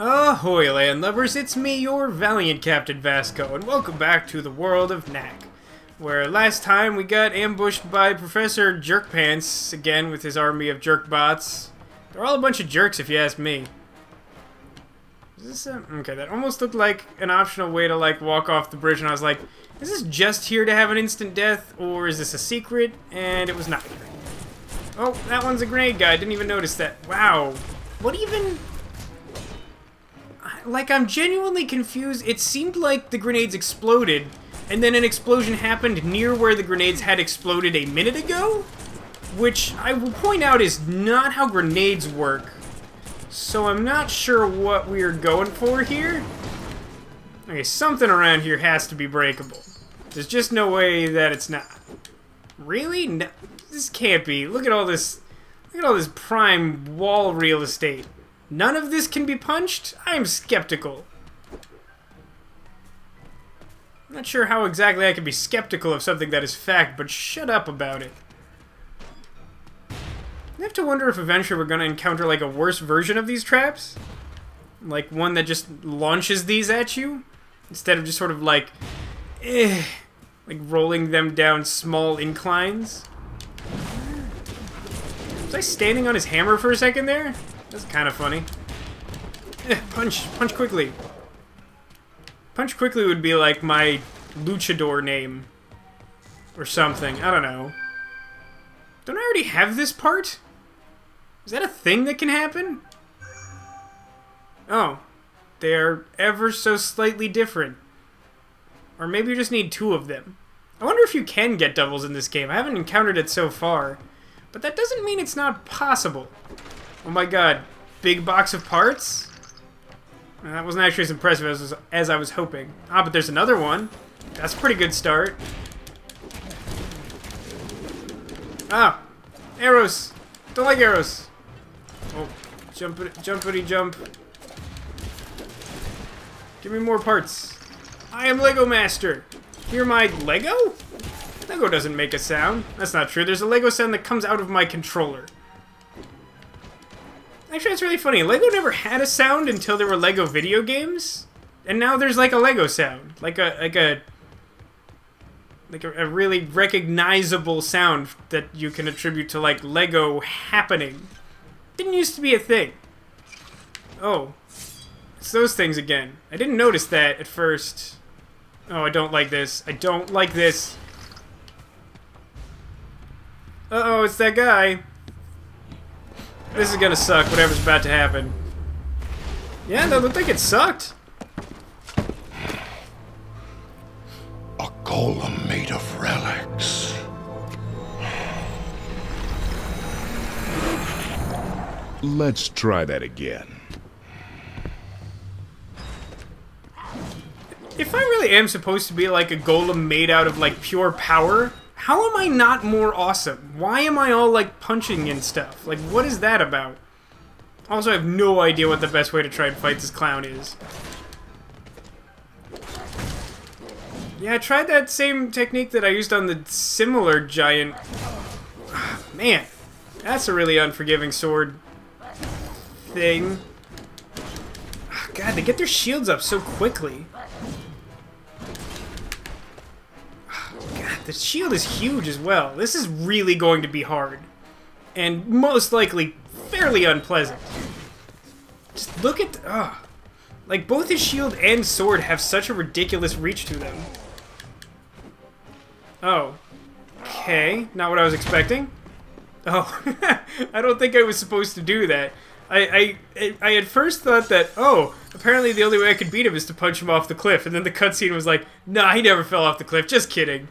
Ahoy, landlubbers, it's me, your valiant Captain Vasco, and welcome back to the world of Knack, where last time we got ambushed by Professor Jerkpants, again with his army of jerkbots. They're all a bunch of jerks if you ask me. Is this a... Okay, that almost looked like an optional way to, like, walk off the bridge, and I was like, is this just here to have an instant death, or is this a secret? And it was not. Oh, that one's a grenade guy, I didn't even notice that. Wow. What even... Like, I'm genuinely confused. It seemed like the grenades exploded, and then an explosion happened near where the grenades had exploded a minute ago, which I will point out is not how grenades work. So I'm not sure what we are going for here. Okay, something around here has to be breakable. There's just no way that it's not. Really? No, this can't be. Look at all this. Look at all this prime wall real estate. None of this can be punched? I am skeptical. I'm not sure how exactly I can be skeptical of something that is fact, but shut up about it. I have to wonder if eventually we're going to encounter like a worse version of these traps. Like one that just launches these at you, instead of just sort of like rolling them down small inclines. Was I standing on his hammer for a second there? That's kind of funny. Punch quickly. Punch quickly would be like my luchador name. Or something, I don't know. Don't I already have this part? Is that a thing that can happen? Oh. They're ever so slightly different. Or maybe you just need two of them. I wonder if you can get doubles in this game. I haven't encountered it so far. But that doesn't mean it's not possible. Oh my god, big box of parts? That wasn't actually as impressive as I was hoping. Ah, but there's another one. That's a pretty good start. Ah, arrows. Don't like arrows. Oh, jumpity jump. Give me more parts. I am Lego Master. Hear my Lego? Lego doesn't make a sound. That's not true. There's a Lego sound that comes out of my controller. Actually, it's really funny. Lego never had a sound until there were Lego video games, and now there's like a Lego sound, like a really recognizable sound that you can attribute to like Lego happening. Didn't used to be a thing. Oh, it's those things again. I didn't notice that at first. Oh, I don't like this. I don't like this. Uh-oh, it's that guy. This is gonna suck, whatever's about to happen. Yeah, that looked like it sucked. A golem made of relics. Let's try that again. If I really am supposed to be like a golem made out of like pure power, how am I not more awesome? Why am I all, like, punching and stuff? Like, what is that about? Also, I have no idea what the best way to try and fight this clown is. Yeah, I tried that same technique that I used on the similar giant... Man, that's a really unforgiving sword thing. God, they get their shields up so quickly. The shield is huge as well. This is really going to be hard. And most likely fairly unpleasant. Just look at... like, both his shield and sword have such a ridiculous reach to them. Oh. Okay. Not what I was expecting. Oh. I don't think I was supposed to do that. I at first thought that, oh, apparently the only way I could beat him is to punch him off the cliff. And then the cutscene was like, nah, he never fell off the cliff. Just kidding.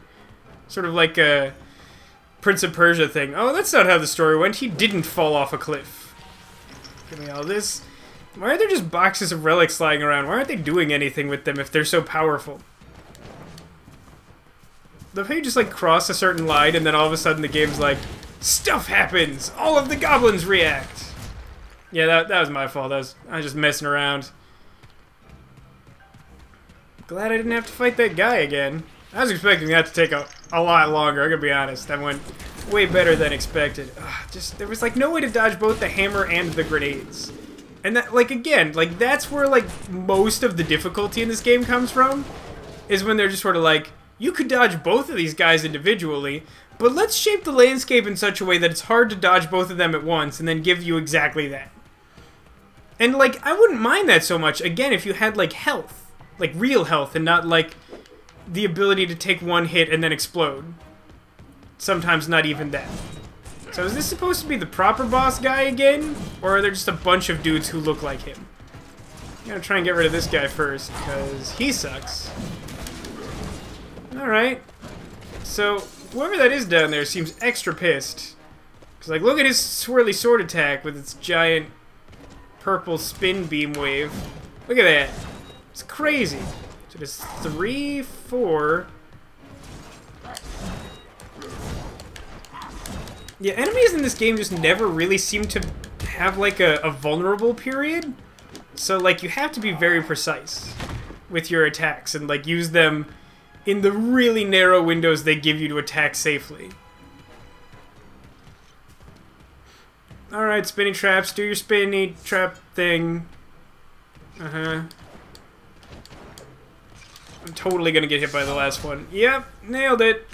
Sort of like a Prince of Persia thing. Oh, that's not how the story went. He didn't fall off a cliff. Give me all this. Why are there just boxes of relics lying around? Why aren't they doing anything with them if they're so powerful? The way you just like cross a certain line and then all of a sudden the game's like, stuff happens! All of the goblins react! Yeah, that was my fault. I was just messing around. Glad I didn't have to fight that guy again. I was expecting that to take a lot longer, I'm gonna be honest. That went way better than expected. There was like no way to dodge both the hammer and the grenades. And that, like, again, like, that's where, like, most of the difficulty in this game comes from, is when they're just sort of like, you could dodge both of these guys individually, but let's shape the landscape in such a way that it's hard to dodge both of them at once, and then give you exactly that. And, like, I wouldn't mind that so much, again, if you had, like, health. Like, real health, and not, like, the ability to take one hit and then explode. Sometimes not even that. So is this supposed to be the proper boss guy again? Or are there just a bunch of dudes who look like him? I'm gonna try and get rid of this guy first, because he sucks. Alright. So, whoever that is down there seems extra pissed. Because, like, look at his swirly sword attack with its giant purple spin beam wave. Look at that. It's crazy. So there's 3, 4... Yeah, enemies in this game just never really seem to have, like, a vulnerable period. So, like, you have to be very precise with your attacks and, like, use them in the really narrow windows they give you to attack safely. Alright, spinny traps. Do your spinny trap thing. Uh-huh. I'm totally gonna get hit by the last one. Yep, nailed it.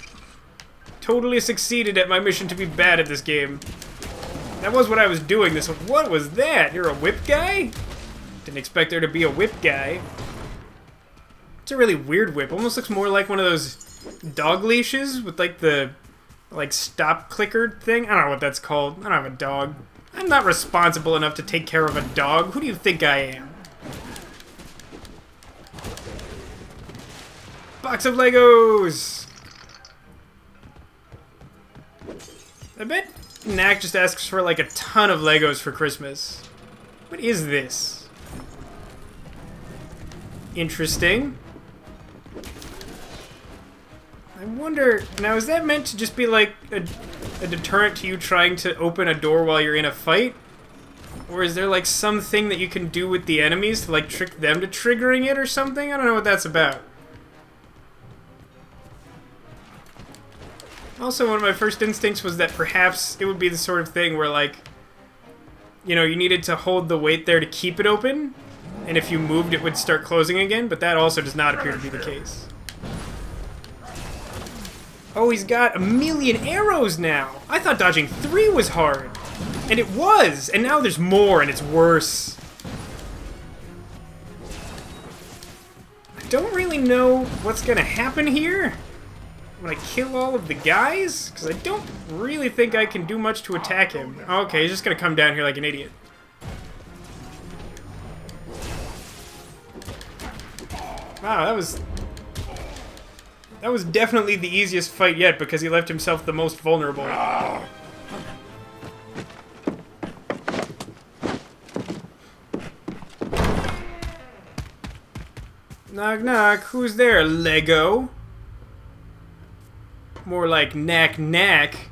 Totally succeeded at my mission to be bad at this game. That was what I was doing this. What was that? You're a whip guy? Didn't expect there to be a whip guy. It's a really weird whip. Almost looks more like one of those dog leashes with like the stop clicker thing. I don't know what that's called. I don't have a dog. I'm not responsible enough to take care of a dog. Who do you think I am? Box of Legos! I bet Knack just asks for like a ton of Legos for Christmas. What is this? Interesting. I wonder, now is that meant to just be like a deterrent to you trying to open a door while you're in a fight? Or is there like something that you can do with the enemies to like trick them to triggering it or something? I don't know what that's about. Also, one of my first instincts was that perhaps it would be the sort of thing where, like, you know, you needed to hold the weight there to keep it open, and if you moved, it would start closing again, but that also does not appear to be the case. Oh, he's got 1,000,000 arrows now! I thought dodging 3 was hard! And it was! And now there's more, and it's worse. I don't really know what's gonna happen here when I kill all of the guys, because I don't really think I can do much to attack him. Okay, he's just gonna come down here like an idiot. Wow, that was definitely the easiest fight yet, because he left himself the most vulnerable. Knock knock, who's there, Lego? More like knack knack.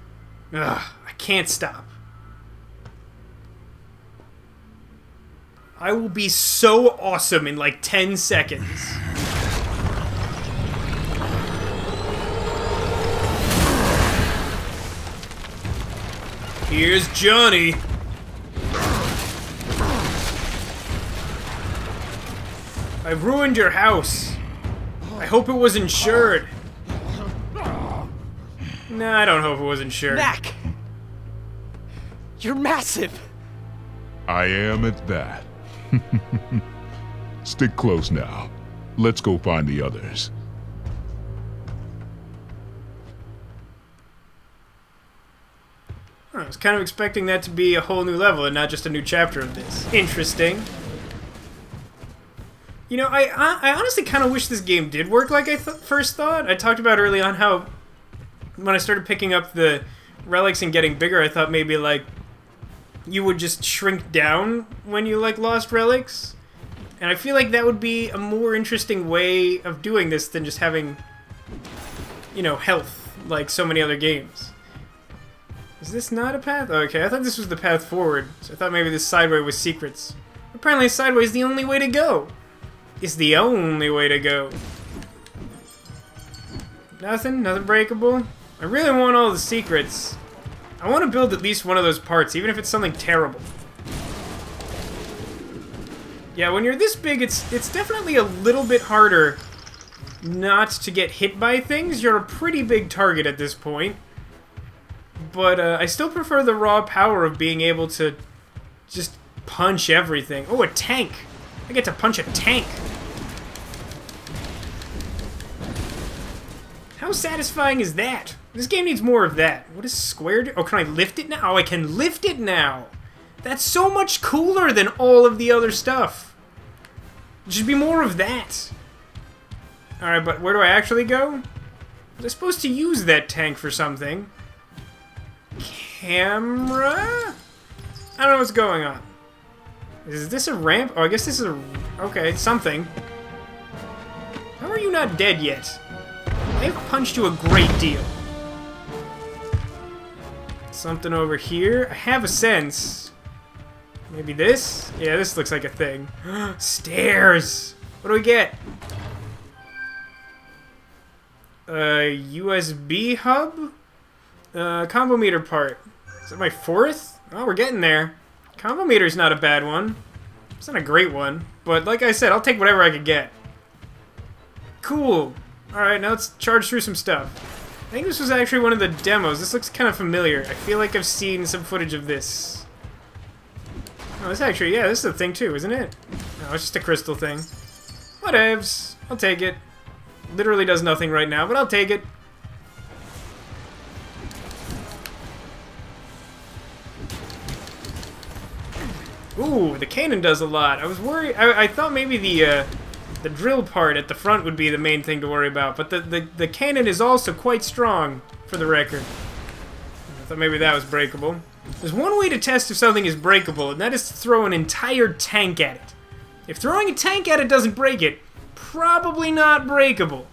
Ugh, I can't stop. I will be so awesome in like 10 seconds. Here's Johnny. I've ruined your house. I hope it was insured. No, I don't hope it was insured. Knack! You're massive! I am at that. Stick close now. Let's go find the others. I was kind of expecting that to be a whole new level and not just a new chapter of this. Interesting. You know, I honestly kind of wish this game did work like I first thought. I talked about early on how when I started picking up the relics and getting bigger, I thought maybe, like, you would just shrink down when you, like, lost relics. And I feel like that would be a more interesting way of doing this than just having, you know, health, like so many other games. Is this not a path? Okay, I thought this was the path forward. So I thought maybe this sideway was secrets. Apparently sideway is the only way to go. It's the only way to go. Nothing breakable. I really want all the secrets. I want to build at least one of those parts, even if it's something terrible. Yeah, when you're this big, it's definitely a little bit harder not to get hit by things. You're a pretty big target at this point. But I still prefer the raw power of being able to just punch everything. Oh, a tank! I get to punch a tank. How satisfying is that? This game needs more of that. What is square do? Oh, can I lift it now? Oh, I can lift it now! That's so much cooler than all of the other stuff. There should be more of that. Alright, but where do I actually go? Was I supposed to use that tank for something? Camera? I don't know what's going on. Is this a ramp? Oh, I guess this is a... Okay, something. How are you not dead yet? I've punched you a great deal. Something over here. I have a sense. Maybe this? Yeah, this looks like a thing. Stairs! What do we get? USB hub? Combo meter part. Is that my 4th? Oh, we're getting there. Combo meter's not a bad one. It's not a great one. But like I said, I'll take whatever I can get. Cool. Alright, now let's charge through some stuff. I think this was actually one of the demos. This looks kind of familiar. I feel like I've seen some footage of this. Oh, this actually, yeah, this is a thing too, isn't it? No, it's just a crystal thing. Whatevs. I'll take it. Literally does nothing right now, but I'll take it. Ooh, the cannon does a lot. I was worried. I thought maybe the drill part at the front would be the main thing to worry about, but the cannon is also quite strong, for the record. I thought maybe that was breakable. There's one way to test if something is breakable, and that is to throw an entire tank at it. If throwing a tank at it doesn't break it, probably not breakable.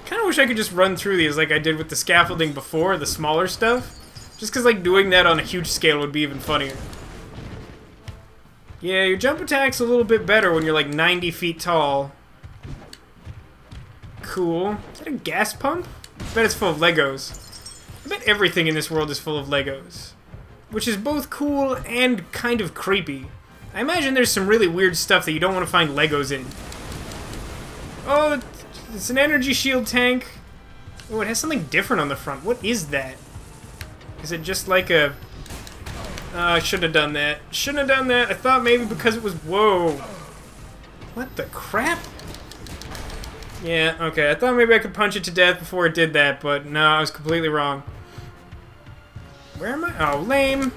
Kinda wish I could just run through these like I did with the scaffolding before, the smaller stuff. Just because like doing that on a huge scale would be even funnier. Yeah, your jump attack's a little bit better when you're like 90 feet tall. Cool. Is that a gas pump? I bet it's full of Legos. I bet everything in this world is full of Legos. Which is both cool and kind of creepy. I imagine there's some really weird stuff that you don't want to find Legos in. Oh, it's an energy shield tank. Oh, it has something different on the front. What is that? Is it just like a... I shouldn't have done that. Shouldn't have done that. I thought maybe because it was... Whoa. What the crap? Yeah, okay. I thought maybe I could punch it to death before it did that, but no, I was completely wrong. Where am I? Oh, lame.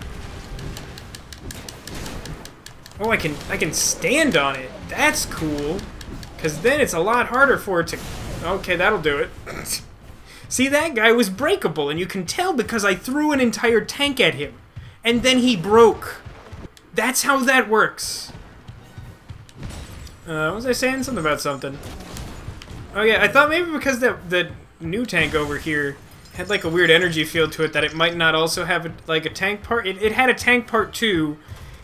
Oh, I can stand on it. That's cool. Because then it's a lot harder for it to... Okay, that'll do it. See, that guy was breakable, and you can tell because I threw an entire tank at him. And then he broke. That's how that works. What was I saying? Something about something. Oh yeah, I thought maybe because the new tank over here had like a weird energy field to it that it might not also have like a tank part. It had a tank part too.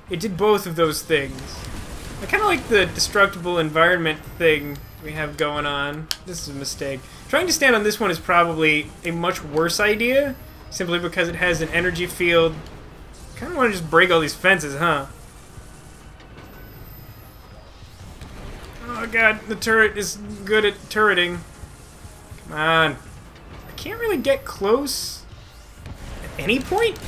It did both of those things. I kind of like the destructible environment thing we have going on. This is a mistake. Trying to stand on this one is probably a much worse idea, simply because it has an energy field. Kind of want to just break all these fences, huh? Oh god, the turret is good at turreting. Come on. I can't really get close at any point?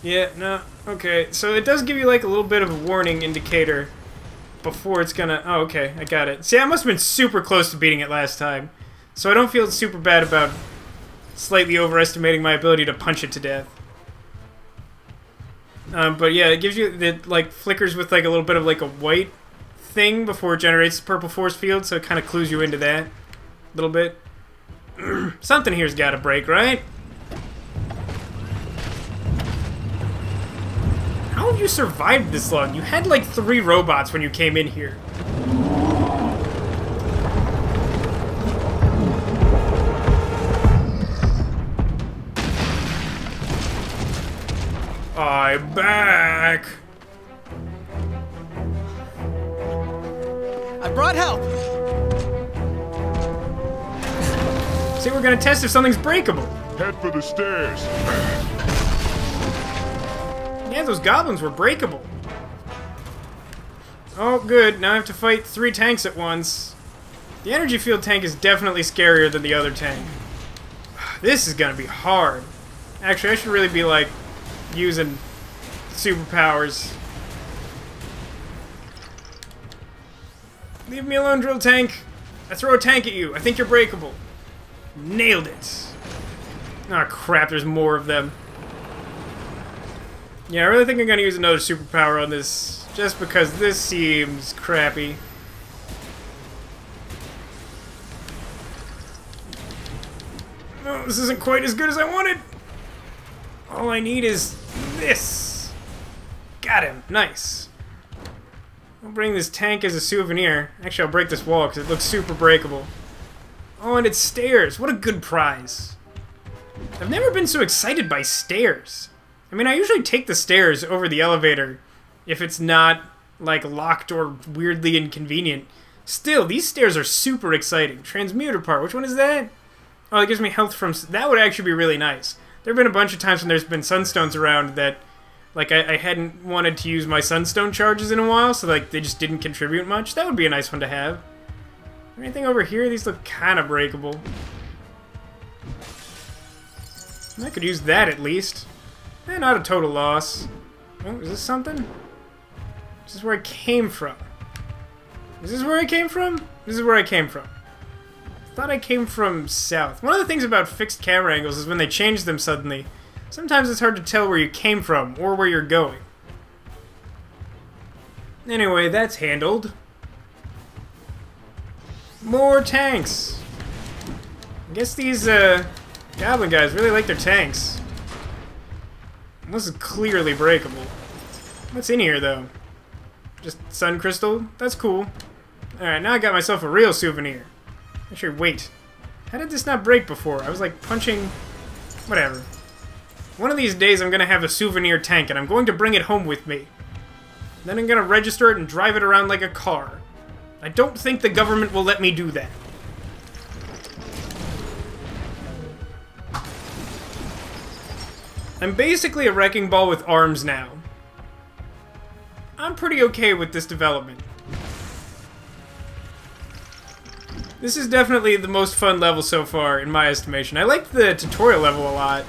Yeah, no. Okay, so it does give you like a little bit of a warning indicator before it's gonna... Oh, okay, I got it. See, I must have been super close to beating it last time. So I don't feel super bad about slightly overestimating my ability to punch it to death. But yeah, it gives you the like flickers with like a little bit of like a white thing before it generates the purple force field, so it kind of clues you into that a little bit. Something here's got to break, right? How have you survived this long? You had like 3 robots when you came in here. I'm back. I brought help. See, we're gonna test if something's breakable. Head for the stairs. Yeah, those goblins were breakable. Oh, good. Now I have to fight 3 tanks at once. The energy field tank is definitely scarier than the other tank. This is gonna be hard. Actually, I should really be, like, using superpowers. Leave me alone, drill tank. I throw a tank at you. I think you're breakable. Nailed it. Oh crap, there's more of them. Yeah, I really think I'm gonna use another superpower on this, just because this seems crappy. Oh, this isn't quite as good as I wanted. All I need is this. Got him. Nice. I'll bring this tank as a souvenir. Actually, I'll break this wall because it looks super breakable. Oh, and it's stairs. What a good prize. I've never been so excited by stairs. I mean, I usually take the stairs over the elevator if it's not, like, locked or weirdly inconvenient. Still, these stairs are super exciting. Transmuter part. Which one is that? Oh, it gives me health from... That would actually be really nice. There have been a bunch of times when there's been sunstones around that, like, I hadn't wanted to use my sunstone charges in a while, so, like, they just didn't contribute much. That would be a nice one to have. Anything over here? These look kind of breakable. I could use that at least. Not a total loss. Oh, is this something? This is where I came from. Is this where I came from? This is where I came from. I thought I came from south. One of the things about fixed camera angles is when they change them suddenly, sometimes it's hard to tell where you came from or where you're going. Anyway, that's handled. More tanks! I guess these, goblin guys really like their tanks. This is clearly breakable. What's in here, though? Just sun crystal? That's cool. Alright, now I got myself a real souvenir. Actually, wait. How did this not break before? I was, like, punching... Whatever. One of these days I'm gonna have a souvenir tank, and I'm going to bring it home with me. Then I'm gonna register it and drive it around like a car. I don't think the government will let me do that. I'm basically a wrecking ball with arms now. I'm pretty okay with this development. This is definitely the most fun level so far, in my estimation. I liked the tutorial level a lot.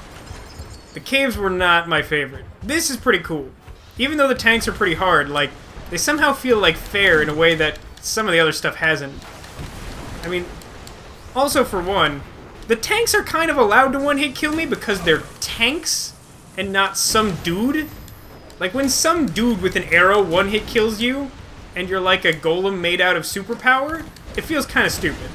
The caves were not my favorite. This is pretty cool. Even though the tanks are pretty hard, like, they somehow feel like fair in a way that some of the other stuff hasn't. I mean, also for one, the tanks are kind of allowed to one-hit kill me because they're tanks and not some dude. Like, when some dude with an arrow one-hit kills you, and you're like a golem made out of superpower, it feels kind of stupid.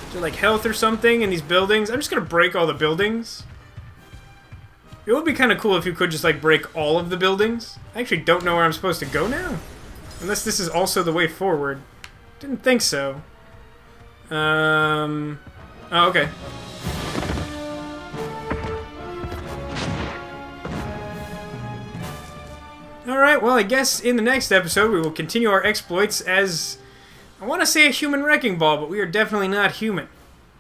Is there, like, health or something in these buildings? I'm just gonna break all the buildings. It would be kind of cool if you could just, like, break all of the buildings. I actually don't know where I'm supposed to go now. Unless this is also the way forward. Didn't think so. Oh, okay. Alright, well, I guess in the next episode we will continue our exploits as... I want to say a human wrecking ball, but we are definitely not human.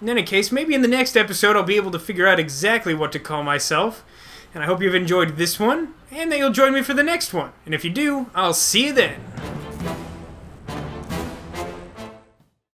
In any case, maybe in the next episode I'll be able to figure out exactly what to call myself. And I hope you've enjoyed this one, and that you'll join me for the next one. And if you do, I'll see you then.